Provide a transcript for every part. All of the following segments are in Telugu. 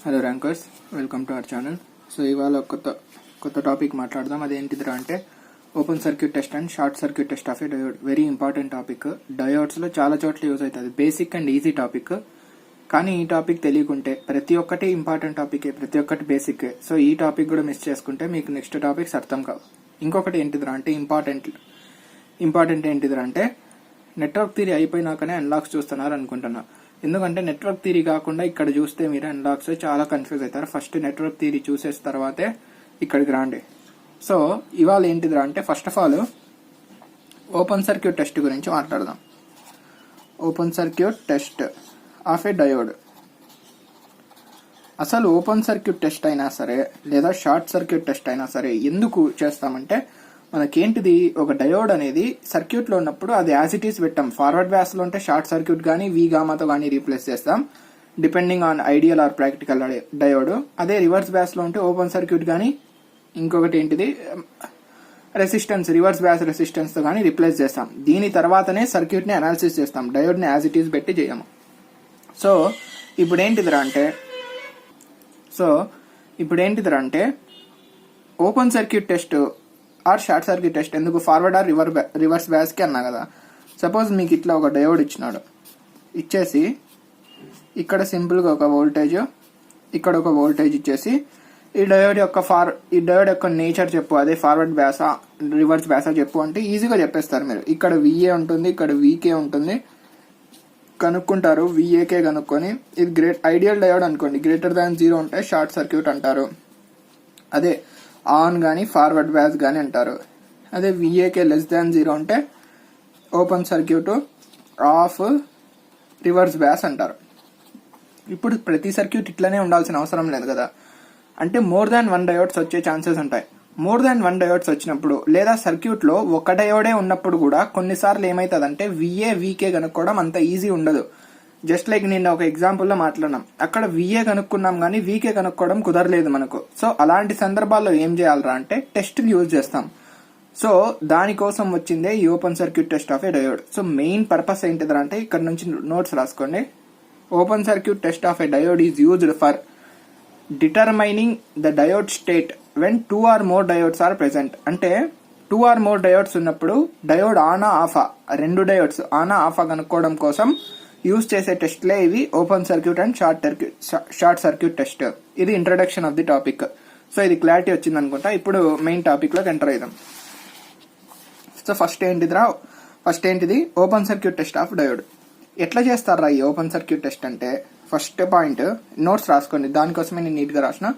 Hello rankers, welcome to our channel. So ఇవాళ కొత్త టాపిక్ మాట్లాడదాం. అదేంటిదిరా అంటే open circuit test and short circuit test of a diode. Very important topic. డయోడ్స్లో చాలా చోట్ల యూజ్ అవుతుంది. Basic and easy topic. కానీ ఈ టాపిక్ తెలియకుంటే ప్రతి ఒక్కటి ఇంపార్టెంట్ టాపికే, ప్రతి ఒక్కటి బేసిక్. సో ఈ టాపిక్ కూడా మిస్ చేసుకుంటే మీకు నెక్స్ట్ టాపిక్స్ అర్థం కావు. ఇంకొకటి ఏంటిదిరా అంటే ఇంపార్టెంట్ ఏంటిదిరా అంటే నెట్వర్క్ థియరీ అయిపోయినాకనే అన్లాక్స్ చూస్తున్నారు అనుకుంటున్నా. ఎందుకంటే నెట్వర్క్ థియరీ కాకుండా ఇక్కడ చూస్తే మీరు అన్లాక్స్ చాలా కన్ఫ్యూజ్ అవుతారు. ఫస్ట్ నెట్వర్క్ థియరీ చూసేసిన తర్వాతే ఇక్కడికి రాండి. సో ఇవాళ ఏంటిదిరా అంటే first of all open circuit test గురించి మాట్లాడదాం. Open circuit test of a diode. అసలు ఓపెన్ సర్క్యూట్ టెస్ట్ అయినా సరే లేదా షార్ట్ సర్క్యూట్ టెస్ట్ అయినా సరే ఎందుకు చేస్తామంటే మనకేంటిది, ఒక డయోడ్ అనేది సర్క్యూట్ లో ఉన్నప్పుడు అది యాజ్ ఇట్ ఈస్ పెట్టాం. ఫార్వర్డ్ బ్యాస్ లో ఉంటే షార్ట్ సర్క్యూట్ గానీ వి గామాతో గానీ రీప్లేస్ చేస్తాం, depending on ideal or practical diode. అదే రివర్స్ బ్యాస్ లో ఉంటే ఓపెన్ సర్క్యూట్ గానీ ఇంకొకటి ఏంటిది రెసిస్టెన్స్, రివర్స్ బ్యాస్ రెసిస్టెన్స్ తో గానీ రీప్లేస్ చేస్తాం. దీని తర్వాతనే సర్క్యూట్ ని అనాలిసిస్ చేస్తాం. డయోడ్ ని యాజ్ ఇట్ ఈస్ పెట్టి చేయము. సో ఇప్పుడు ఏంటిదిరా అంటే open circuit test or short circuit test ఎందుకు, ఫార్వర్డ్ ఆర్ రివర్స్ బ్యాస్ కి అన్నా కదా. సపోజ్ మీకు ఇట్లా ఒక డయోడ్ ఇచ్చినాడు, ఇచ్చేసి ఇక్కడ సింపుల్ గా ఒక వోల్టేజ్, ఇక్కడ ఒక వోల్టేజ్ ఇచ్చేసి ఈ డయోడ్ యొక్క నేచర్ చెప్పు, అదే ఫార్వర్డ్ బ్యాసా రివర్స్ బ్యాసా చెప్పు అంటే ఈజీగా చెప్పేస్తారు మీరు. ఇక్కడ విఏ ఉంటుంది, ఇక్కడ వికే ఉంటుంది, కనుక్కుంటారు. విఏకే కనుక్కొని ఇది ఐడియల్ డయోడ్ అనుకోండి, గ్రేటర్ దాన్ 0 ఉంటే షార్ట్ సర్క్యూట్ అంటారు. అదే ఆన్ గానీ ఫార్వర్డ్ బ్యాస్ గానీ అంటారు. అదే విఏకే లెస్ దాన్ 0 ఉంటే ఓపెన్ సర్క్యూట్ ఆఫ్ రివర్స్ బ్యాస్ అంటారు. ఇప్పుడు ప్రతి సర్క్యూట్ ఇట్లానే ఉండాల్సిన అవసరం లేదు కదా. అంటే మోర్ దాన్ 1 డయోడ్స్ వచ్చే ఛాన్సెస్ ఉంటాయి. మోర్ దాన్ 1 డయోడ్స్ వచ్చినప్పుడు లేదా సర్క్యూట్ లో ఒక డయోడే ఉన్నప్పుడు కూడా కొన్నిసార్లు ఏమైతుందంటే విఏ వీకే కనుక్కోవడం అంత ఈజీ ఉండదు. జస్ట్ లైక్ నేను ఒక ఎగ్జాంపుల్ లో మాట్లాడినాం, అక్కడ విఏ కనుక్కున్నాం కానీ వీకే కనుక్కోవడం కుదరలేదు మనకు. సో అలాంటి సందర్భాల్లో ఏం చేయాలరా అంటే టెస్ట్ యూజ్ చేస్తాం. సో దానికోసం వచ్చిందే ఈ open circuit test of a diode. So main purpose ఏంటిదా అంటే ఇక్కడ నుంచి నోట్స్ రాసుకోండి. Open circuit test of a diode is used for determining the diode state when 2 or more diodes are present. అంటే 2 or more డయోడ్స్ ఉన్నప్పుడు డయోడ్ ఆనా ఆఫా, 2 డయోడ్స్ ఆనా ఆఫా కనుక్కోవడం కోసం యూజ్ చేసే టెస్ట్లే ఇవి open circuit and short circuit test. ఇది introduction of the topic. So ఇది క్లారిటీ వచ్చింది అనుకుంటా. ఇప్పుడు మెయిన్ టాపిక్ లోకి ఎంటర్ అయిదాం. సో ఫస్ట్ ఏంటిది open circuit test of diode. ఎట్లా చేస్తారా ఈ ఓపెన్ సర్క్యూట్ టెస్ట్ అంటే, ఫస్ట్ పాయింట్ నోట్స్ రాసుకోండి, దానికోసమే నేను నీట్ గా రాసిన.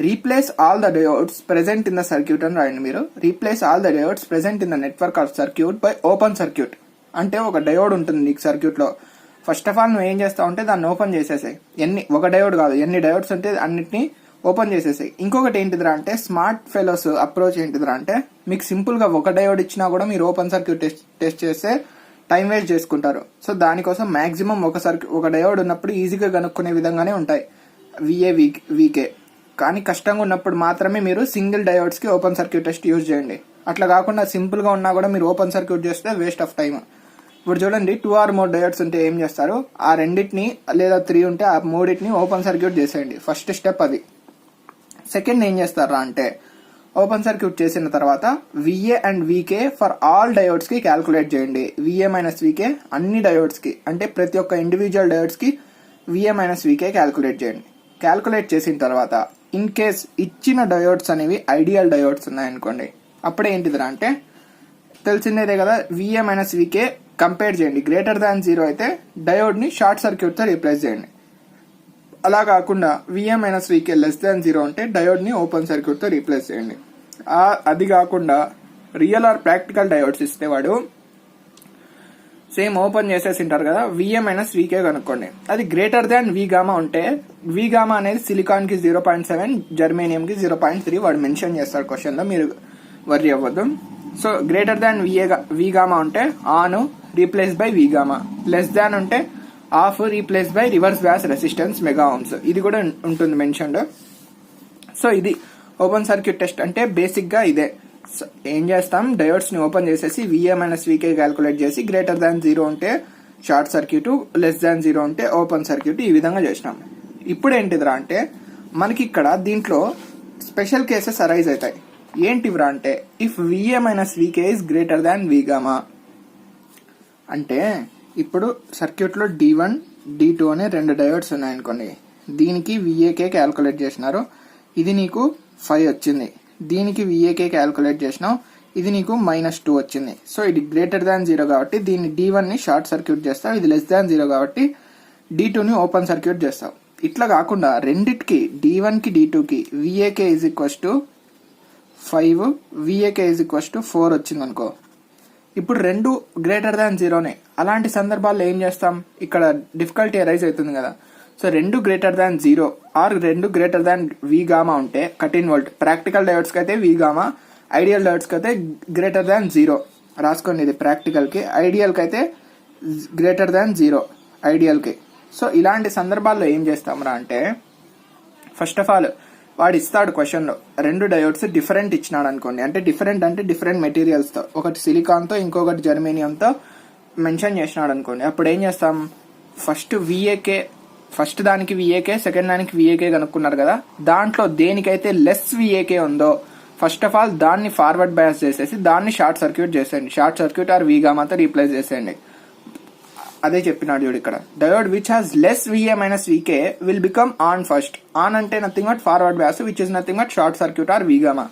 Replace all the diodes present in the circuit అని రాయండి మీరు. Replace all the diodes present in the network of circuit by open circuit. అంటే ఒక డయోడ్ ఉంటుంది నీకు సర్క్యూట్ లో. ఫస్ట్ ఆఫ్ ఆల్ నువ్వు ఏం చేస్తావు అంటే దాన్ని ఓపెన్ చేసేసాయి. ఒక డయోడ్ కాదు, ఎన్ని డయోడ్స్ ఉంటే అన్నిటిని ఓపెన్ చేసేసాయి. ఇంకొకటి ఏంటిదిరా అంటే స్మార్ట్ ఫెలోస్ అప్రోచ్ ఏంటిదిరా అంటే మీకు సింపుల్ గా ఒక డయోడ్ ఇచ్చినా కూడా మీరు ఓపెన్ సర్క్యూట్ టెస్ట్ చేస్తే టైం వేస్ట్ చేసుకుంటారు. సో దానికోసం మాక్సిమం ఒక డయోడ్ ఉన్నప్పుడు ఈజీగా కనుక్కునే విధంగానే ఉంటాయి విఏ వీకే. కానీ కష్టంగా ఉన్నప్పుడు మాత్రమే మీరు సింగిల్ డయోడ్స్ కి ఓపెన్ సర్క్యూట్ టెస్ట్ యూజ్ చేయండి. అట్లా కాకుండా సింపుల్ గా ఉన్నా కూడా మీరు ఓపెన్ సర్క్యూట్ చేస్తే వేస్ట్ ఆఫ్ టైం. ఇప్పుడు చూడండి, 2 or more డయోడ్స్ ఉంటే ఏం చేస్తారు, ఆ రెండింటిని లేదా 3 ఉంటే ఆ మూడింటిని ఓపెన్ సర్క్యూట్ చేసేయండి. ఫస్ట్ స్టెప్ అది. సెకండ్ ఏం చేస్తారా అంటే ఓపెన్ సర్క్యూట్ చేసిన తర్వాత VA and VK for all diodes కి క్యాల్కులేట్ చేయండి. విఏ మైనస్ వీకే అన్ని డయోడ్స్ కి, అంటే ప్రతి ఒక్క ఇండివిజువల్ డయోడ్స్ కి విఏ మైనస్ వీకే క్యాల్కులేట్ చేయండి. క్యాల్కులేట్ చేసిన తర్వాత ఇన్ కేస్ ఇచ్చిన డయోడ్స్ అనేవి ఐడియల్ డయోడ్స్ ఉన్నాయనుకోండి, అప్పుడే ఏంటిదిరా అంటే తెలిసిందేదే కదా, విఏ మైనస్ వీకే కంపేర్ చేయండి. గ్రేటర్ దాన్ 0 అయితే డయోడ్ ని షార్ట్ సర్క్యూట్ తో రీప్లేస్ చేయండి. అలా కాకుండా విఏ మైనస్ వీకే లెస్ దాన్ 0 ఉంటే డయోడ్ ని ఓపెన్ సర్క్యూట్ తో రీప్లేస్ చేయండి. అది కాకుండా రియల్ ఆర్ ప్రాక్టికల్ డయోడ్స్ ఇస్తే వాడు సేమ్ ఓపెన్ చేసేసి ఉంటారు కదా, విఏ మైనస్ వీకే కనుక్కోండి. అది గ్రేటర్ దాన్ వి గామా ఉంటే, వి గామా అనేది సిలికాన్ కి 0.7, జర్మేనియం కి 0.3 వాడు మెన్షన్ చేస్తాడు క్వశ్చన్ లో, మీరు వర్రీ అవ్వద్దు. So greater than V gamma ఉంటే on replace by V gamma, less than ఉంటే off replace by reverse bias resistance mega ohms. ఇది కూడా ఉంటుంది మెన్షన్డ్. సో ఇది ఓపెన్ సర్క్యూట్ టెస్ట్ అంటే బేసిక్ గా ఇదే. ఏం చేస్తాం, డయోడ్స్ ని ఓపెన్ చేసేసి విఏ మైనస్ వీకే క్యాల్కులేట్ చేసి గ్రేటర్ దాన్ 0 ఉంటే షార్ట్ సర్క్యూట్, లెస్ దాన్ 0 ఉంటే ఓపెన్ సర్క్యూట్, ఈ విధంగా చేసినాం. ఇప్పుడు ఏంటిదిరా అంటే మనకి ఇక్కడ దీంట్లో స్పెషల్ కేసెస్ అరైజ్ అవుతాయి. ఏంటివిరా అంటే if VA minus VK is greater than V gamma అంటే ఇప్పుడు సర్క్యూట్లో D1 D2 అనే 2 డయోడ్స్ ఉన్నాయనుకోండి. దీనికి విఏకే క్యాల్కులేట్ చేసినారు, ఇది నీకు 5 వచ్చింది. దీనికి విఏకే క్యాల్కులేట్ చేసినావు, ఇది నీకు -2 వచ్చింది. సో ఇది గ్రేటర్ దాన్ 0 కాబట్టి దీన్ని D1ని షార్ట్ సర్క్యూట్ చేస్తావు, ఇది లెస్ దాన్ 0 కాబట్టి D2ని ఓపెన్ సర్క్యూట్ చేస్తావు. ఇట్లా కాకుండా రెండిటికి D1కి D2కి VAK is equals to 5 VAK is equals to 4 వచ్చింది అనుకో. ఇప్పుడు రెండు గ్రేటర్ దాన్ 0నే. అలాంటి సందర్భాల్లో ఏం చేస్తాం, ఇక్కడ డిఫికల్టీ అరైజ్ అవుతుంది కదా. సో రెండు గ్రేటర్ దాన్ 0 ఆర్ రెండు గ్రేటర్ దాన్ వి గామా ఉంటే 13 వోల్ట్. ప్రాక్టికల్ డయోడ్స్కి అయితే వి గామా, ఐడియల్ డయోడ్స్కి అయితే గ్రేటర్ దాన్ 0 రాసుకోండి. ఇది ప్రాక్టికల్కి, ఐడియల్కి అయితే గ్రేటర్ దాన్ 0 ఐడియల్కి. సో ఇలాంటి సందర్భాల్లో ఏం చేస్తాంరా అంటే ఫస్ట్ ఆఫ్ ఆల్ వాడు ఇస్తాడు క్వశ్చన్లో 2 డయోడ్స్ డిఫరెంట్ ఇచ్చినాడు అనుకోండి. అంటే డిఫరెంట్ మెటీరియల్స్తో, ఒకటి సిలికాన్తో ఇంకొకటి జర్మేనియంతో మెన్షన్ చేసినాడు అనుకోండి. అప్పుడు ఏం చేస్తాం, ఫస్ట్ దానికి విఏకే, సెకండ్ దానికి విఏకే కనుక్కున్నారు కదా, దాంట్లో దేనికైతే లెస్ విఏకే ఉందో ఫస్ట్ ఆఫ్ ఆల్ దాన్ని ఫార్వర్డ్ బయాస్ చేసేసి దాన్ని షార్ట్ సర్క్యూట్ చేసేయండి. షార్ట్ సర్క్యూట్ ఆర్ వి గామాతో రీప్లేస్ చేసేయండి. అదే చెప్పినాడు చూడు ఇక్కడ. Diode which has less VA minus VK will become on first. On అంటే nothing but forward bias which is nothing but short circuit or V gamma.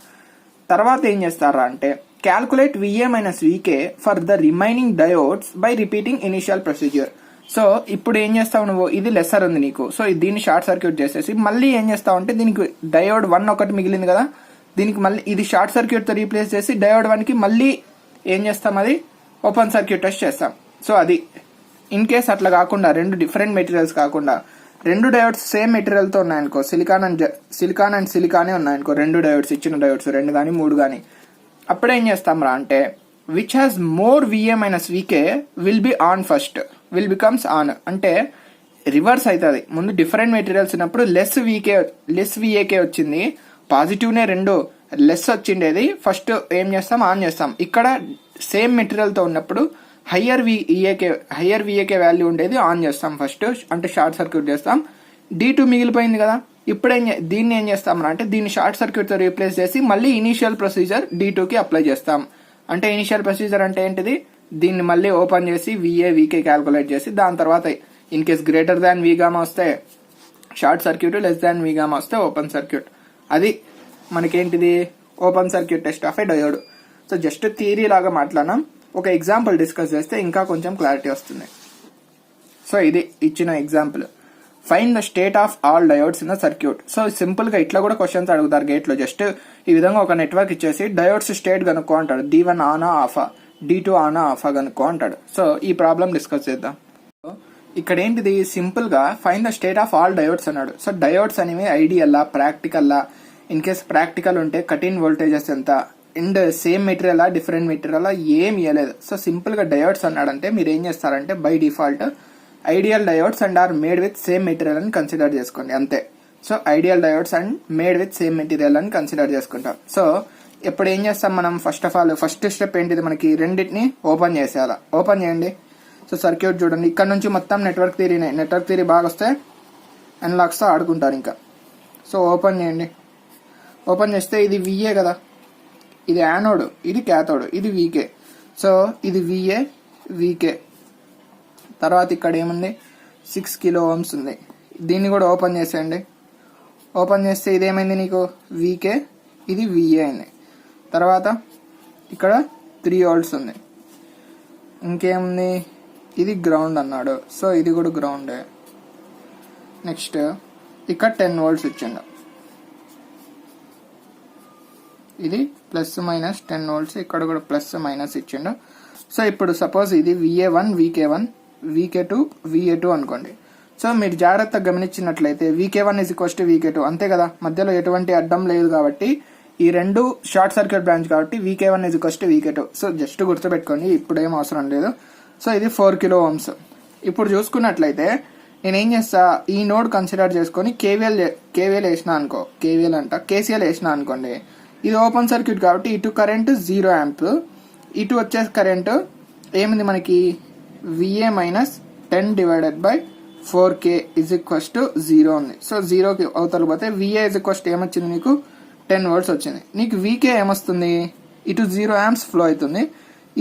తర్వాత ఏం చేస్తారా అంటే calculate VA minus VK for the remaining diodes by repeating initial procedure. So ఇప్పుడు ఏం చేస్తావు నువ్వు, ఇది లెస్సర్ ఉంది నీకు, సో దీన్ని షార్ట్ సర్క్యూట్ చేసేసి మళ్ళీ ఏం చేస్తావు అంటే దీనికి డయోడ్ 1 ఒకటి మిగిలింది కదా, దీనికి మళ్ళీ ఇది షార్ట్ సర్క్యూట్తో రీప్లేస్ చేసి డయోడ్ 1కి మళ్ళీ ఏం చేస్తాం, అది ఓపెన్ సర్క్యూట్ టెస్ట్ చేస్తాం. సో అది ఇన్ కేస్ అట్లా కాకుండా రెండు డిఫరెంట్ మెటీరియల్స్ కాకుండా 2 డయోడ్స్ సేమ్ మెటీరియల్తో ఉన్నాయనుకో, సిలికాన్ అండ్ సిలికానే ఉన్నాయనుకో, 2 డయోడ్స్ ఇచ్చిన డయోడ్స్ 2 కానీ 3 కానీ, అప్పుడు ఏం చేస్తాం రా అంటే which has more VA minus VK will be on first, will becomes on. అంటే రివర్స్ అవుతుంది. ముందు డిఫరెంట్ మెటీరియల్స్ ఉన్నప్పుడు లెస్ విఏకే వచ్చింది, పాజిటివ్నే 2 లెస్ వచ్చిండేది, ఫస్ట్ ఏం చేస్తాం, ఆన్ చేస్తాం. ఇక్కడ సేమ్ మెటీరియల్తో ఉన్నప్పుడు హయ్యర్ విఏకే వాల్యూ ఉండేది ఆన్ చేస్తాం ఫస్ట్, అంటే షార్ట్ సర్క్యూట్ చేస్తాం. D2 మిగిలిపోయింది కదా, ఇప్పుడు దీన్ని ఏం చేస్తాం అంటే దీన్ని షార్ట్ సర్క్యూట్తో రీప్లేస్ చేసి మళ్ళీ ఇనీషియల్ ప్రొసీజర్ D2కి అప్లై చేస్తాం. అంటే ఇనిషియల్ ప్రొసీజర్ అంటే ఏంటిది, దీన్ని మళ్ళీ ఓపెన్ చేసి వికే క్యాల్కులేట్ చేసి దాని తర్వాత in case greater than V gamma వస్తే short circuit, less than V gamma వస్తే ఓపెన్ సర్క్యూట్. అది మనకేంటిది open circuit test of a diode. So just theory లాగా మాట్లాడినాం, ఒక ఎగ్జాంపుల్ డిస్కస్ చేస్తే ఇంకా కొంచెం క్లారిటీ వస్తుంది. సో ఇది ఇచ్చిన example, find the state of all diodes in the circuit. So simple గా ఇట్లా కూడా క్వశ్చన్స్ అడుగుతారు గేట్ లో. జస్ట్ ఈ విధంగా ఒక నెట్వర్క్ ఇచ్చేసి డయోడ్స్ స్టేట్ కనుక్కో అంటాడు, D1 ఆనా ఆఫా, D2 ఆనా ఆఫా కనుక్కో అంటాడు. సో ఈ ప్రాబ్లం డిస్కస్ చేద్దాం. ఇక్కడ ఏంటిది, సింపుల్ గా find the state of all diodes అన్నాడు. సో డయోడ్స్ అనేవి ఐడియల్లా, ప్రాక్టికల్లా, ఇన్ కేస్ ప్రాక్టికల్ ఉంటే కటిన్ వోల్టేజెస్ ఎంత, and same material different material ఏం ఇవ్వలేదు. సో సింపుల్ గా డయోడ్స్ అన్నాడంటే మీరు ఏం చేస్తారంటే by default ideal diodes and are made with same material అని కన్సిడర్ చేసుకోండి, అంతే. So ideal diodes and made with same material అని కన్సిడర్ చేసుకుంటాం. సో ఇప్పుడు ఏం చేస్తాం మనం, first of all first step ఏంటిది, మనకి రెండింటిని ఓపెన్ చేసేయాలి. ఓపెన్ చేయండి. సో సర్క్యూట్ చూడండి, ఇక్కడ నుంచి మొత్తం నెట్వర్క్ థియరీ బాగా వస్తే అన్లాక్స్తో ఆడుకుంటారు ఇంకా. సో ఓపెన్ చేయండి. ఓపెన్ చేస్తే ఇది విఏ కదా, ఇది యానోడ్, ఇది క్యాథోడ్, ఇది వికే. సో ఇది వికే. తర్వాత ఇక్కడ ఏముంది, 6 కిలో ఓమ్స్ ఉంది, దీన్ని కూడా ఓపెన్ చేసేయండి. ఓపెన్ చేస్తే ఇదేమైంది నీకు వికే, ఇది విఏ అయింది. తర్వాత ఇక్కడ 3 వోల్ట్స్ ఉంది, ఇంకేముంది, ఇది గ్రౌండ్ అన్నాడు, సో ఇది కూడా గ్రౌండే. నెక్స్ట్ ఇక్కడ 10 వోల్ట్స్ ఇచ్చిండు, ఇది ప్లస్ మైనస్ 10 వోల్ట్స్, ఇక్కడ కూడా ప్లస్ మైనస్ ఇచ్చిండు. సో ఇప్పుడు సపోజ్ ఇది VA1 VK1 VK2 VA2 అనుకోండి. సో మీరు జాగ్రత్తగా గమనించినట్లయితే VK1 = VK2 అంతే కదా, మధ్యలో ఎటువంటి అడ్డం లేదు కాబట్టి ఈ రెండు షార్ట్ సర్క్యూట్ బ్రాంచ్ కాబట్టి VK1 = VK2. సో జస్ట్ గుర్తుపెట్టుకోండి, ఇప్పుడు ఏం అవసరం లేదు. సో ఇది 4 కిలో ఓమ్స్. ఇప్పుడు చూసుకున్నట్లయితే నేనేం చేస్తా, ఈ నోడ్ కన్సిడర్ చేసుకొని కేవీఎల్ వేసినా అనుకో, KCL వేసినా అనుకోండి, ఇది ఓపెన్ సర్క్యూట్ కాబట్టి ఇటు కరెంట్ 0 ఆంప్, ఇటు వచ్చే కరెంట్ ఏమింది మనకి VA - 10 / 4k is equals to 0 ఉంది. సో 0కి అవతల పోతే VA ఈజ్ ఈక్వల్స్ టు ఏమొచ్చింది నీకు 10 volts వచ్చింది. నీకు VK ఏమొస్తుంది, ఇటు 0 amps ఫ్లో అవుతుంది.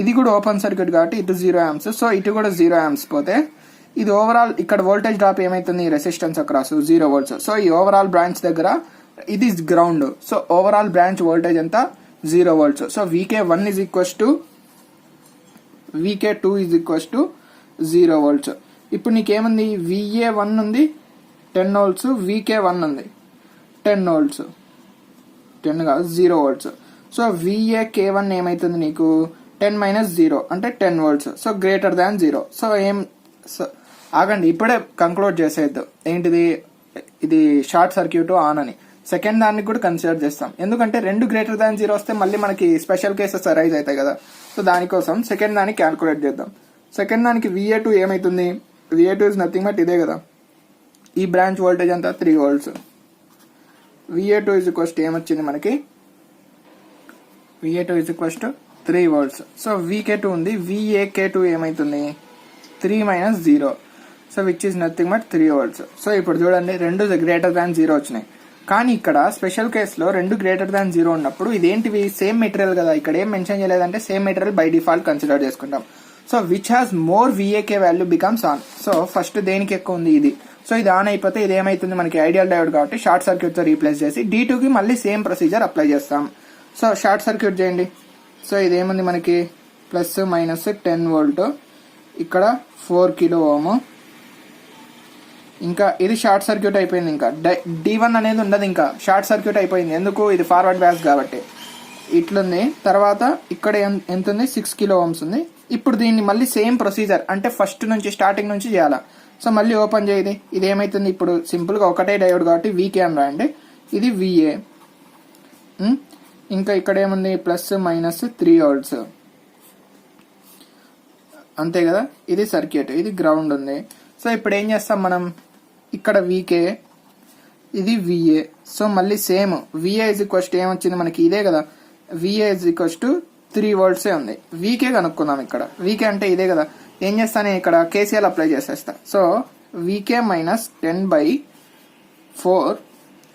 ఇది కూడా ఓపెన్ సర్క్యూట్ కాబట్టి ఇటు 0 amps, సో ఇటు కూడా 0 amps పోతే ఇది ఓవరాల్ ఇక్కడ వోల్టేజ్ డ్రాప్ ఏమైతుంది, రెసిస్టెన్స్ అక్రాస్ 0 volts. సో ఈ ఓవరాల్ బ్రాంచ్ దగ్గర ఇది ground, so overall branch voltage ఎంత 0 volts. So VK1 is equals to VK2 is equals to 0 volts. ఇప్పుడు నీకేముంది, VA1 ఉంది 10 volts, VK1 ఉంది 10 volts, 10 కాదు 0 volts. సో VAK1 ఏమైతుంది నీకు 10 - 0 అంటే 10 volts, so greater than 0. So ఆగండి, ఇప్పుడే కంక్లూడ్ చేసేద్దు ఏంటిది, ఇది షార్ట్ సర్క్యూట్ ఆన్ అని. సెకండ్ దాన్ని కూడా కన్సిడర్ చేస్తాం, ఎందుకంటే రెండు గ్రేటర్ దాన్ 0 వస్తే మళ్ళీ మనకి స్పెషల్ కేసెస్ అరైజ్ అవుతాయి కదా. సో దానికోసం సెకండ్ దాన్ని క్యాల్కులేట్ చేద్దాం. సెకండ్ దానికి VA2 ఏమైతుంది, VA2 ఇస్ నథింగ్ బట్ ఇదే కదా, ఈ బ్రాంచ్ వోల్టేజ్ అంతా 3 volts. VA2 is equals to ఏమొచ్చింది మనకి, VA2 is equals to 3 volts. So VK2 ఉంది, VAK2 ఏమైతుంది 3 - 0, so which is nothing but 3 volts. So ఇప్పుడు చూడండి, రెండు గ్రేటర్ దాన్ 0 వచ్చినాయి. కానీ ఇక్కడ స్పెషల్ కేసులో రెండు గ్రేటర్ దాన్ 0 ఉన్నప్పుడు ఇదేంటివి సేమ్ మెటీరియల్ కదా, ఇక్కడ ఏం మెన్షన్ చేయలేదంటే same material by default consider చేసుకుంటాం. So which has more VAK value becomes on. So first దేనికి ఎక్కువ ఉంది, ఇది. సో ఇది ఆన్ అయిపోతే ఇది ఏమైతుంది మనకి ఐడియల్ డయోడ్ కాబట్టి షార్ట్ సర్క్యూట్ తో రీప్లేస్ చేసి D2కి మళ్ళీ సేమ్ ప్రొసీజర్ అప్లై చేస్తాం. సో షార్ట్ సర్క్యూట్ చేయండి. సో ఇదేముంది మనకి ప్లస్ మైనస్ 10 volt, ఇక్కడ 4 kilo ohm, ఇంకా ఇది షార్ట్ సర్క్యూట్ అయిపోయింది. ఇంకా D1 అనేది ఉండదు, ఇంకా షార్ట్ సర్క్యూట్ అయిపోయింది. ఎందుకు, ఇది ఫార్వర్డ్ బ్యాస్ కాబట్టి ఇట్లుంది. తర్వాత ఇక్కడ ఎంత ఉంది, 6 kilo ohms ఉంది. ఇప్పుడు దీన్ని మళ్ళీ సేమ్ ప్రొసీజర్ అంటే ఫస్ట్ నుంచి స్టార్టింగ్ నుంచి చేయాలా. సో మళ్ళీ ఓపెన్ చేయది, ఇది ఏమైతుంది, ఇప్పుడు సింపుల్ గా ఒకటే డయోడ్ కాబట్టి VK అని రాయండి, ఇది VA. ఇంకా ఇక్కడ ఏముంది ప్లస్ మైనస్ 3 volts, అంతే కదా. ఇది సర్క్యూట్, ఇది గ్రౌండ్ ఉంది. సో ఇప్పుడు ఏం చేస్తాం మనం, ఇక్కడ VK, ఇది VA. సో మళ్ళీ same VA is equals to ఏమొచ్చింది మనకి, ఇదే కదా, VA is equals to 3 volts ఉంది. VK కనుక్కుందాం. ఇక్కడ VK అంటే ఇదే కదా, ఏం చేస్తాను ఇక్కడ KCL అప్లై చేసేస్తా. సో VK - 10/4,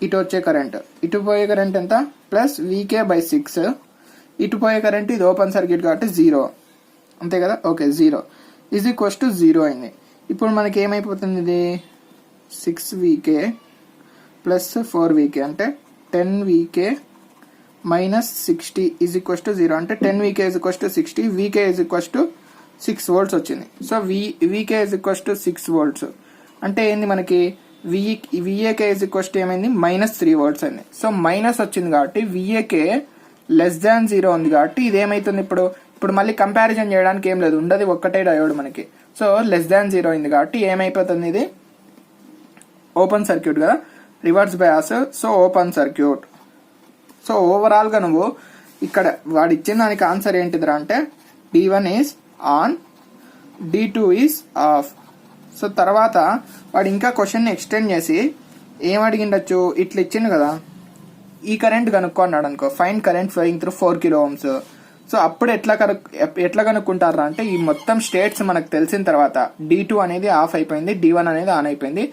ఇటు వచ్చే కరెంట్, ఇటు పోయే కరెంట్ ఎంత ప్లస్ VK/6, ఇటు పోయే కరెంట్ ఇది ఓపెన్ సర్క్యూట్ కాబట్టి 0, అంతే కదా. ఓకే, 0 ఈజ్ ఈక్వల్స్ టు 0 అయింది. ఇప్పుడు మనకి ఏమైపోతుంది, ఇది 6VK ప్లస్ 4VK అంటే 10VK minus 60 is equals to 0 అంటే 10VK is equals to 60, VK is equals to 6 volts వచ్చింది. So VK is equals to 6 volts అంటే ఏంది మనకి, VAK ఈజ్ ఈక్వల్స్ టు ఏమైంది -3 volts అయింది. సో మైనస్ వచ్చింది కాబట్టి VAK లెస్ దాన్ 0 ఉంది కాబట్టి ఇది ఏమైతుంది, ఇప్పుడు మళ్ళీ కంపారిజన్ చేయడానికి ఏం లేదు, ఉండదు ఒక్కటే డయోడ్ మనకి. సో లెస్ దాన్ 0 అయింది కాబట్టి ఏమైపోతుంది, ఇది ఓపెన్ సర్క్యూట్ కదా, reverse bias, so open circuit. So overall గా నువ్వు ఇక్కడ వాడు ఇచ్చిన దానికి ఆన్సర్ ఏంటిదిరా అంటే D1 is on, D2 is of. So తర్వాత వాడు ఇంకా క్వశ్చన్ ఎక్స్టెండ్ చేసి ఏం అడిగిండొచ్చు, ఇట్లా ఇచ్చిండు కదా, ఈ కరెంట్ కనుక్కున్నాడు అనుకో, find current flowing through 4 kilo ohms. So అప్పుడు ఎట్లా కనుక్కుంటారా అంటే ఈ మొత్తం స్టేట్స్ మనకు తెలిసిన తర్వాత D2 అనేది ఆఫ్ అయిపోయింది, D1 అనేది ఆన్ అయిపోయింది.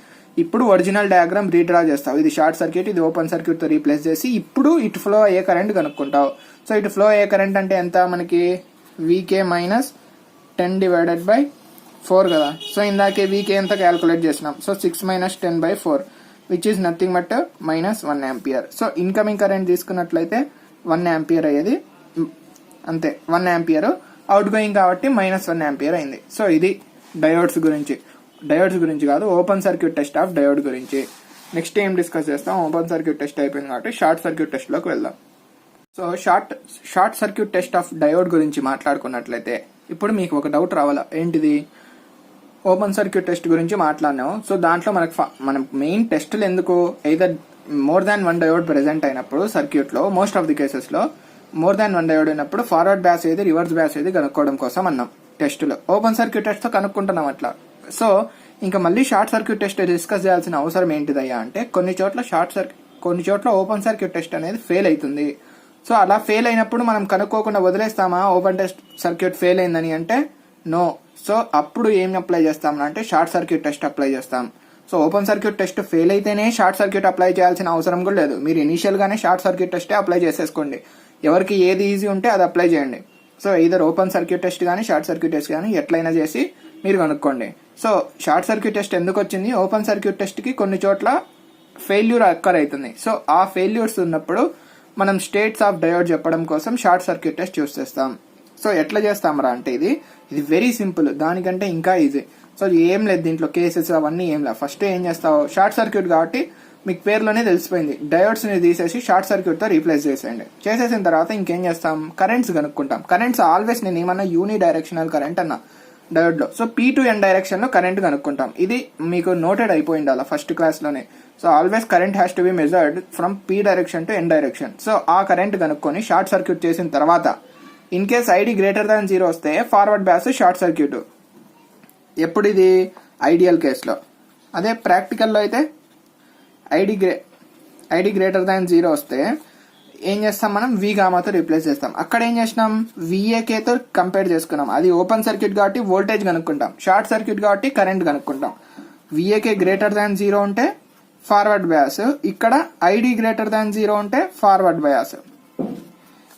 ఇప్పుడు ఒరిజినల్ డయాగ్రామ్ రీడ్రా చేస్తావు, ఇది షార్ట్ సర్క్యూట్, ఇది ఓపెన్ సర్క్యూట్ తో రీప్లేస్ చేసి ఇప్పుడు ఇటు ఫ్లో అయ్యే కరెంట్ కనుక్కుంటావు. సో ఇటు ఫ్లో అయ్యే కరెంట్ అంటే ఎంత మనకి, VK - 10/4 కదా. సో ఇందాకే VK ఎంత క్యాల్కులేట్ చేసినాం, so 6 - 10/4 which is nothing but -1 ampere. So incoming current తీసుకున్నట్లయితే 1 ampere అయ్యేది, అంతే 1 ampere. అవుట్ గోయింగ్ కాబట్టి -1 ampere అయింది. సో ఇది డయోడ్స్ గురించి కాదు, open circuit test of diode గురించి. నెక్స్ట్ ఏం డిస్కస్ చేస్తాం, ఓపెన్ సర్క్యూట్ టెస్ట్ అయిపోయింది కాబట్టి షార్ట్ సర్క్యూట్ టెస్ట్ లోకి వెళ్దాం. So short circuit test of diode గురించి మాట్లాడుకున్నట్లయితే ఇప్పుడు మీకు ఒక డౌట్ రావాలా, ఏంటిది, ఓపెన్ సర్క్యూట్ టెస్ట్ గురించి మాట్లాడినాము. సో దాంట్లో మనం మెయిన్ టెస్టులు ఎందుకు, either more than 1 diode present అయినప్పుడు సర్క్యూట్ లో, మోస్ట్ ఆఫ్ ది కేసెస్ లో మోర్ దాన్ 1 డయోడ్ అయినప్పుడు ఫార్వర్డ్ బ్యాస్ ఏది రివర్స్ బ్యాస్ ఏది కనుక్కోవడం కోసం అన్నాం టెస్టులో. ఓపెన్ సర్క్యూట్ టెస్ట్ తో కనుక్కుంటున్నాం అట్లా. సో ఇంకా మళ్ళీ షార్ట్ సర్క్యూట్ టెస్ట్ డిస్కస్ చేయాల్సిన అవసరం ఏంటిదయ్యా అంటే కొన్ని చోట్ల ఓపెన్ సర్క్యూట్ టెస్ట్ అనేది ఫెయిల్ అవుతుంది. సో అలా ఫెయిల్ అయినప్పుడు మనం కనుక్కోకుండా వదిలేస్తామా ఓపెన్ టెస్ట్ సర్క్యూట్ ఫెయిల్ అయిందని అంటే నో. సో అప్పుడు ఏం అప్లై చేస్తాం అంటే షార్ట్ సర్క్యూట్ టెస్ట్ అప్లై చేస్తాం. So open circuit test fail అయితేనే షార్ట్ సర్క్యూట్ అప్లై చేయాల్సిన అవసరం కూడా లేదు. మీరు ఇనీషియల్గానే షార్ట్ సర్క్యూట్ టెస్టే అప్లై చేసేసుకోండి. ఎవరికి ఏది ఈజీ ఉంటే అది అప్లై చేయండి. So either open circuit test కానీ షార్ట్ సర్క్యూట్ టెస్ట్ కానీ ఎట్లయినా చేసి మీరు కనుక్కోండి. సో షార్ట్ సర్క్యూట్ టెస్ట్ ఎందుకు వచ్చింది? ఓపెన్ సర్క్యూట్ టెస్ట్కి కొన్ని చోట్ల ఫెయిల్యూర్ అక్కర్ అవుతుంది. సో ఆ ఫెయిల్యూర్స్ ఉన్నప్పుడు మనం స్టేట్స్ ఆఫ్ డయోడ్ చెప్పడం కోసం షార్ట్ సర్క్యూట్ టెస్ట్ యూస్ చేస్తాం. సో ఎట్లా చేస్తామరా అంటే ఇది వెరీ సింపుల్, దానికంటే ఇంకా ఈజీ. సో ఏం లేదు దీంట్లో కేసెస్ అవన్నీ ఏం లేదు. ఫస్ట్ ఏం చేస్తావు, షార్ట్ సర్క్యూట్ కాబట్టి మీకు పేర్లోనే తెలిసిపోయింది, డయోడ్స్ ని తీసేసి షార్ట్ సర్క్యూట్ తో రీప్లేస్ చేసేయండి. చేసేసిన తర్వాత ఇంకేం చేస్తాం, కరెంట్స్ కనుక్కుంటాం. కరెంట్స్ ఆల్వేస్ నేను ఏమన్నా యూని డైరెక్షనల్ కరెంట్ అన్నా డయోడ్ లో. సో P2N డైరెక్షన్ లో కరెంట్ కనుక్కుంటాం. ఇది మీకు నోటెడ్ అయిపోయింది అలా ఫస్ట్ క్లాస్ లోనే. So always current has to be measured from P direction to N direction. So ఆ కరెంట్ కనుక్కొని షార్ట్ సర్క్యూట్ చేసిన తర్వాత in case ID greater than 0 వస్తే ఫార్వర్డ్ బ్యాస్ షార్ట్ సర్క్యూట్. ఎప్పుడు ఇది ఐడియల్ కేసులో. అదే ప్రాక్టికల్లో అయితే ఐడి గ్రేటర్ దాన్ 0 వస్తే ఏం చేస్తాం, మనం V గామాతో రీప్లేస్ చేస్తాం. అక్కడ ఏం చేసినాం, VAKతో కంపేర్ చేసుకున్నాం. అది ఓపెన్ సర్క్యూట్ కాబట్టి వోల్టేజ్ కనుక్కుంటాం, షార్ట్ సర్క్యూట్ కాబట్టి కరెంట్ కనుక్కుంటాం. VAK గ్రేటర్ దాన్ 0 ఉంటే ఫార్వర్డ్ బయాస్, ఇక్కడ ID గ్రేటర్ దాన్ 0 ఉంటే ఫార్వర్డ్ బయాస్.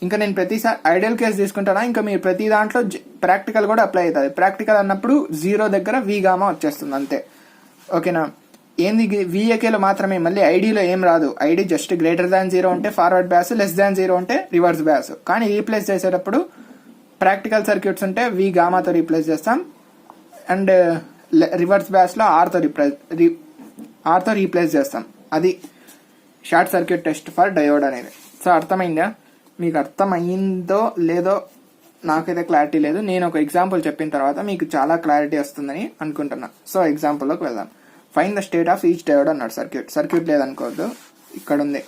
ఇంకా నేను ప్రతిసారి ఐడియల్ కేసు తీసుకుంటానా, ఇంకా మీరు ప్రతి దాంట్లో ప్రాక్టికల్ కూడా అప్లై అవుతుంది. ప్రాక్టికల్ అన్నప్పుడు 0 దగ్గర V గామా వచ్చేస్తుంది అంతే. ఓకేనా? ఏంది VAKలో మాత్రమే, మళ్ళీ ఐడిలో ఏం రాదు. ఐడి జస్ట్ గ్రేటర్ దాన్ 0 ఉంటే ఫార్వర్డ్ బ్యాస్, లెస్ దాన్ 0 ఉంటే రివర్స్ బ్యాస్. కానీ రీప్లేస్ చేసేటప్పుడు ప్రాక్టికల్ సర్క్యూట్స్ ఉంటే V గామాతో రీప్లేస్ చేస్తాం, అండ్ రివర్స్ బ్యాస్ లో ఆర్తో రీప్లేస్ చేస్తాం. అది short circuit test for diode అనేది. సో అర్థమైందా? మీకు అర్థమైందో లేదో నాకైతే క్లారిటీ లేదు. నేను ఒక ఎగ్జాంపుల్ చెప్పిన తర్వాత మీకు చాలా క్లారిటీ వస్తుందని అనుకుంటున్నా. సో ఎగ్జాంపుల్లోకి వెళ్దాం. Fine the state of each diode అన్నాడు. సర్క్యూట్ లేదనుకోవద్దు, ఇక్కడ ఉంది.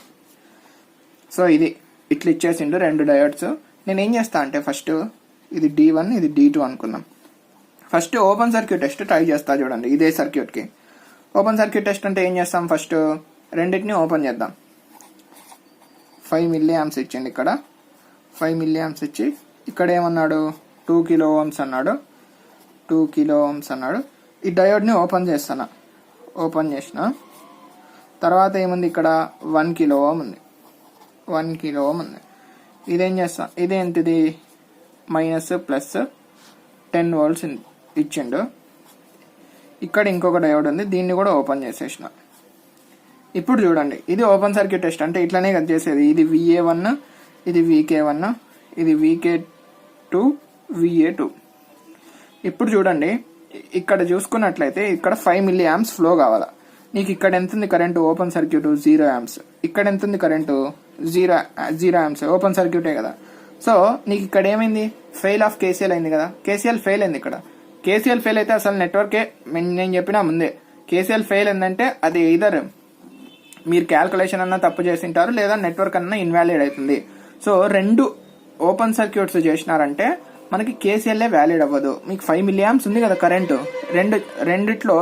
సో ఇది ఇట్లా ఇచ్చేసిండు 2 డయోడ్స్. నేను ఏం చేస్తా అంటే ఫస్ట్ ఇది D1 ఇది D2 అనుకుందాం. First open circuit test try చేస్తా చూడండి. ఇదే సర్క్యూట్కి ఓపెన్ సర్క్యూట్ టెస్ట్ అంటే ఏం చేస్తాం, ఫస్ట్ రెండింటిని ఓపెన్ చేద్దాం. 5 మిల్లీ ఆంప్స్ ఇచ్చిండి, ఇక్కడ 5 మిల్లీ ఆంప్స్ ఇచ్చి ఇక్కడ ఏమన్నాడు 2 కిలో ఓమ్స్ అన్నాడు. 2 కిలో ఓమ్స్ అన్నాడు. ఈ డయోడ్ని ఓపెన్ చేస్తాను. ఓపెన్ చేసిన తర్వాత ఏముంది, ఇక్కడ 1 కిలో ఓమ్ ఉంది. 1 కిలో ఓమ్ ఉంది. ఇదేం చేస్తా, ఇదేంటిది మైనస్ ప్లస్ 10 వోల్ట్స్ ఇచ్చిండు. ఇక్కడ ఇంకొక డయోడ్ ఉంది, దీన్ని కూడా ఓపెన్ చేసేసిన. ఇప్పుడు చూడండి, ఇది ఓపెన్ సర్క్యూట్ టెస్ట్ అంటే ఇట్లానే కట్ చేసేది. ఇది VA1, ఇది VK1, ఇది VK2, VA2. ఇప్పుడు చూడండి, ఇక్కడ చూసుకున్నట్లయితే ఇక్కడ 5 మిల్లీ ఆంప్స్ ఫ్లో కావాలా. నీకు ఇక్కడ ఎంత ఉంది కరెంటు, ఓపెన్ సర్క్యూట్ 0 ఆంప్స్. ఇక్కడ ఎంత ఉంది కరెంటు, 0 ఆంప్స్, ఓపెన్ సర్క్యూటే కదా. సో నీకు ఇక్కడ ఏమైంది, ఫెయిల్ ఆఫ్ KCL అయింది కదా. KCL ఫెయిల్ అయింది. ఇక్కడ KCL ఫెయిల్ అయితే అసలు నెట్వర్కే, నేను చెప్పినా ముందే, KCL ఫెయిల్ ఏంటంటే అది ఇదర్ మీరు క్యాల్కులేషన్ అన్నా తప్పు చేసింటారు, లేదా నెట్వర్క్ అన్నా ఇన్వాలిడ్ అవుతుంది. సో 2 ఓపెన్ సర్క్యూట్స్ చేసినారంటే మనకి KCLఏ వ్యాలిడ్ అవ్వదు. మీకు 5 మిల్లీ ఆంప్స్ ఉంది కదా కరెంటు, రెండిట్లో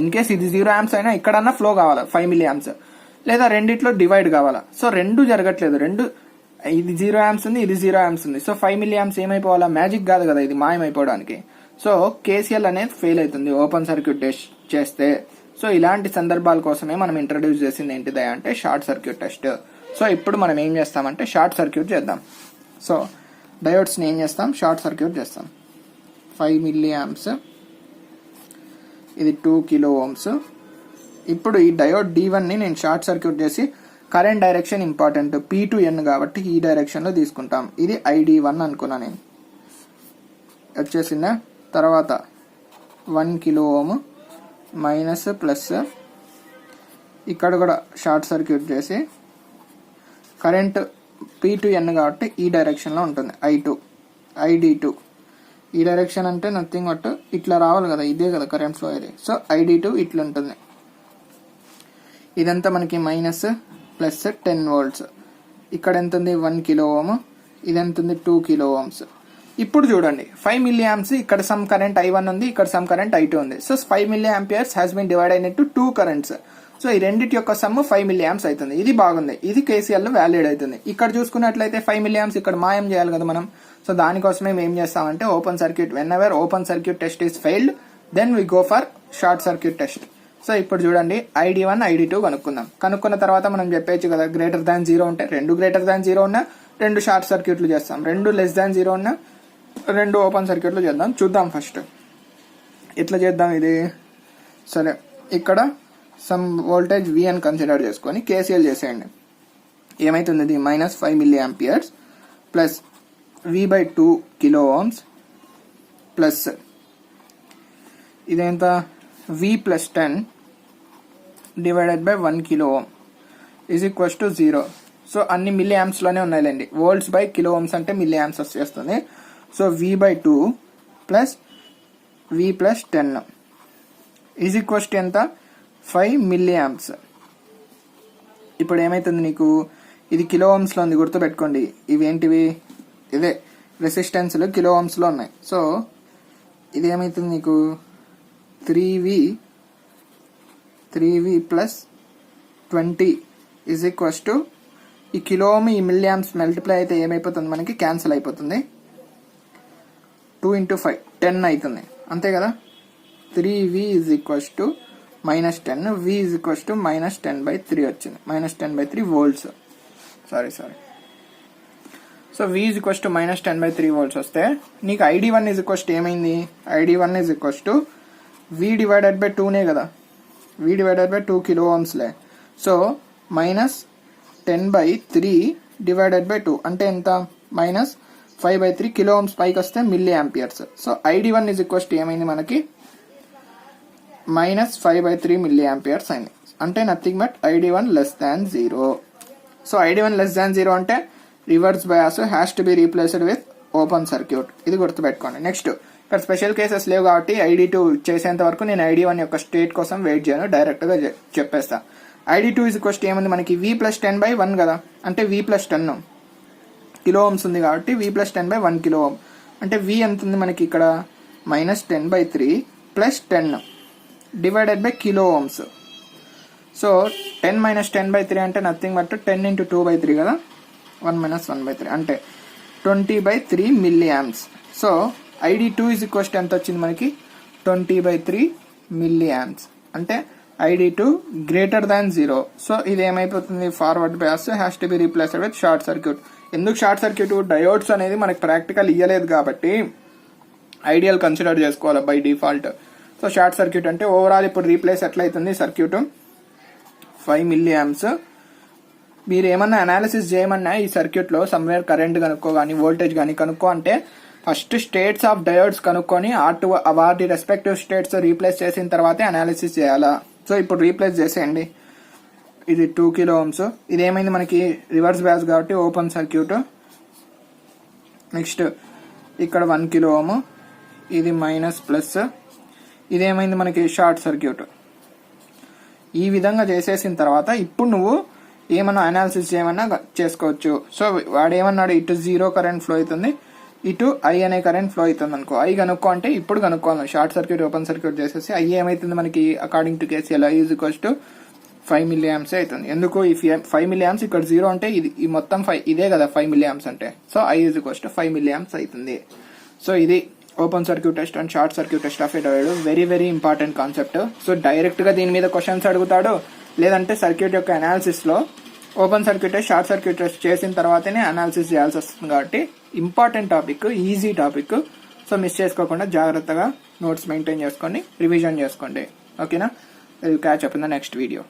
ఇన్ కేస్ ఇది 0 ఆంప్స్ అయినా ఇక్కడన్నా ఫ్లో కావాలా 5 మిల్లీ ఆంప్స్, లేదా రెండిట్లో డివైడ్ కావాలా. సో 2 జరగట్లేదు. ఇది 0 ఆంప్స్ ఉంది, ఇది 0 ఆంప్స్ ఉంది. సో 5 మిల్లీ ఆంప్స్ ఏమైపోవాలా, మ్యాజిక్ కాదు కదా ఇది, మాయమైపోవడానికి. సో KCL అనేది ఫెయిల్ అవుతుంది ఓపెన్ సర్క్యూట్ టెస్ట్ చేస్తే. సో ఇలాంటి సందర్భాల కోసమే మనం ఇంట్రడ్యూస్ చేసింది ఏంటిదా అంటే షార్ట్ సర్క్యూట్ టెస్ట్. సో ఇప్పుడు మనం ఏం చేస్తామంటే షార్ట్ సర్క్యూట్ చేద్దాం. సో డయోడ్స్ని ఏం చేస్తాం, షార్ట్ సర్క్యూట్ చేస్తాం. 5 మిల్లీ ఆంప్స్, ఇది 2 కిలో ఓమ్స్. ఇప్పుడు ఈ డయోడ్ D1ని నేను షార్ట్ సర్క్యూట్ చేసి, కరెంట్ డైరెక్షన్ ఇంపార్టెంట్, P2N కాబట్టి ఈ డైరెక్షన్లో తీసుకుంటాం. ఇది ID1 అనుకున్నా నేను, వచ్చేసిందా. తర్వాత 1 కిలో ఓమ్ మైనస్ ప్లస్, ఇక్కడ కూడా షార్ట్ సర్క్యూట్ చేసి కరెంట్ P2N కాబట్టి ఈ డైరెక్షన్లో ఉంటుంది. ID2 ఈ డైరెక్షన్ అంటే నథింగ్ బట్ ఇట్లా రావాలి కదా, ఇదే కదా కరెంట్ ఫ్లో ఇది. సో ID2 ఇట్లా ఉంటుంది. ఇదంతా మనకి మైనస్ ప్లస్ 10 వోల్ట్స్. ఇక్కడ ఎంత ఉంది 1 కిలో ఓమ్, ఇది ఎంత ఉంది 2 కిలో ఓమ్స్. ఇప్పుడు చూడండి 5 మిల్లీ ఆంప్స్, ఇక్కడ సమ్ కరెంట్ I1 ఉంది, ఇక్కడ సమ్ కరెంట్ I2 ఉంది. So 5 milli amperes has been divided into 2 currents. So ఈ రెండింటి యొక్క సమ్ 5 మిల్లీ యాంప్స్ అవుతుంది. ఇది బాగుంది, ఇది కేసీఎల్ లో వ్యాలిడ్ అవుతుంది. ఇక్కడ చూసుకున్నట్లయితే 5 మిల్లీ యాంప్స్ ఇక్కడ మాయం చేయాలి కదా మనం. సో దానికోసమే మేము ఏం చేస్తామంటే open circuit, whenever open circuit test is failed then we go for short circuit test. So ఇప్పుడు చూడండి ID1 ID2 కనుక్కున్న తర్వాత మనం చెప్పేచ్చు కదా, గ్రేటర్ దాన్ 0 ఉంటే 2 గ్రేటర్ దాన్ 0 ఉన్నా 2 షార్ట్ సర్క్యూట్లు చేస్తాం, 2 లెస్ దాన్ 0 ఉన్నా 2 ఓపెన్ సర్క్యూట్లు చేద్దాం. చూద్దాం ఫస్ట్ ఎట్లా చేద్దాం ఇది. సరే, ఇక్కడ సమ్ వోల్టేజ్ V అని కన్సిడర్ చేసుకొని కేసీఎల్ చేసేయండి. ఏమైతుంది ఇది -5 milli amperes plus V/2 kilo ohms plus ఇదేంత V + 10 divided by 1 kilo ohm is equals to 0. So అన్ని మిల్లీ యాంప్స్ లోనే ఉన్నాయిలేండి. వోల్ట్స్ బై కిలో ఓమ్స్ అంటే మిల్లీ యాంప్స్ వచ్చేస్తుంది. So V/2 plus V + 10 is equals to ఎంత 5 మిల్లీ యాంప్స్. ఇప్పుడు ఏమైతుంది నీకు, ఇది కిలో ఓమ్స్ లో ఉంది గుర్తుపెట్టుకోండి. ఇవి ఏంటివి, ఇదే రెసిస్టెన్స్లు కిలో ఓమ్స్ లో ఉన్నాయి. సో ఇది ఏమైతుంది నీకు 3V plus 20 is equals to ఈ కిలో ఓమ్ ఈ మిల్లీ యాంప్స్ మల్టిప్లై అయితే ఏమైపోతుంది మనకి, క్యాన్సిల్ అయిపోతుంది. 2 × 5 10 అవుతుంది అంతే కదా. 3V is equals to -10, V is equals to -10/3 వచ్చింది, -10/3 volts. Sorry so V is equals to -10/3 volts వస్తే నీకు ID1 ఈజ్ ఈక్వల్స్ టు ఏమైంది, ID1 is equals to V divided by 2నే కదా, V డివైడెడ్ బై 2 కిలో ఓమ్స్లే. సో -10/3 డివైడెడ్ బై 2 అంటే ఎంత, -5/3 కిలో ఓమ్స్ పైకి వస్తే milli amperes. So ID1 is equals to ఏమైంది మనకి -5/3 మిల్లీ ఆంపియర్స్ అయింది. అంటే nothing but ID1 less than 0. So ID1 less than 0 అంటే reverse bias has to be replaced with open circuit. ఇది గుర్తుపెట్టుకోండి. నెక్స్ట్ ఇక్కడ స్పెషల్ కేసెస్ లేవు కాబట్టి ID2 చేసేంత వరకు నేను ID1 యొక్క స్టేట్ కోసం వెయిట్ చేయను, డైరెక్ట్ గా చెప్పేస్తా. ID2 ఈజ్ ఈక్వల్స్ టు ఏముంది మనకి V + 10/1 కదా, అంటే V + 10 కిలో ఓమ్స్ ఉంది కాబట్టి V + 10/1 కిలో ఓమ్ అంటే V ఎంత ఉంది మనకి ఇక్కడ -10/3 + 10 divided by kilo Ohm's. So 10 - 10/3 అంటే నథింగ్ బట్ 10 × 2/3 కదా, 1 - 1/3 అంటే 20/3 milli amps. So ID2 is equals to ఎంత వచ్చింది మనకి 20/3 మిల్లీ యాంప్స్ అంటే ID2 గ్రేటర్ దాన్ 0. సో ఇది ఏమైపోతుంది, forward bias has to be replaced with short circuit. ఎందుకు షార్ట్ సర్క్యూట్, డయోడ్స్ అనేది మనకి ప్రాక్టికల్ ఇయ్యలేదు కాబట్టి ఐడియల్ కన్సిడర్ చేసుకోవాలి by default. So short circuit అంటే ఓవరాల్ ఇప్పుడు రీప్లేస్ ఎట్లయితుంది సర్క్యూట్ 5 మిల్లీ యాంప్స్. మీరు ఏమన్నా అనాలిసిస్ చేయమన్నా ఈ సర్క్యూట్ లో సమ్వేర్ కరెంట్ కనుక్కో కానీ వోల్టేజ్ కానీ కనుక్కో అంటే ఫస్ట్ స్టేట్స్ ఆఫ్ డయోడ్స్ కనుక్కొని వాటి రెస్పెక్టివ్ స్టేట్స్ రీప్లేస్ చేసిన తర్వాతే అనాలిసిస్ చేయాలా. సో ఇప్పుడు రీప్లేస్ చేసేయండి. ఇది 2 కిలో ఓమ్స్, ఇది ఏమైంది మనకి రివర్స్ బయాస్ కాబట్టి ఓపెన్ సర్క్యూట్. నెక్స్ట్ ఇక్కడ 1 కిలో ఓమ్, ఇది మైనస్ ఇదేమైంది మనకి షార్ట్ సర్క్యూట్. ఈ విధంగా చేసేసిన తర్వాత ఇప్పుడు నువ్వు ఏమన్నా అనాలిసిస్ చేయమన్నా చేసుకోవచ్చు. సో వాడు ఏమన్నాడు, ఇటు 0 కరెంట్ ఫ్లో అవుతుంది, ఇటు I అనే కరెంట్ ఫ్లో అవుతుంది అనుకో. I కనుక్కో అంటే ఇప్పుడు కనుక్కోవాలి, షార్ట్ సర్క్యూట్ ఓపెన్ సర్క్యూట్ చేసేసి I ఏమైతుంది మనకి according to KCL I is equals to 5 milli amps అవుతుంది. ఎందుకు ఈ 5 మిల్లీ యాంప్స్ ఇక్కడ 0 అంటే ఇది ఈ మొత్తం 5 ఇదే కదా 5 మిల్లీ యాంప్స్ అంటే. So I is equals to 5 milli amps అవుతుంది. సో ఇది open circuit test and short circuit test of a diode. Very very important concept. So direct గా దీని మీద క్వశ్చన్స్ అడుగుతాడు, లేదంటే సర్క్యూట్ యొక్క అనాలిసిస్ లో open circuit test short circuit test చేసిన తర్వాతనే అనాలిసిస్ చేయాల్సి వస్తుంది కాబట్టి important topic, easy topic. So miss చేసుకోకుండా జాగ్రత్తగా నోట్స్ మెయింటైన్ చేసుకోండి, రివిజన్ చేసుకోండి. ఓకేనా? Will catch up in the next video.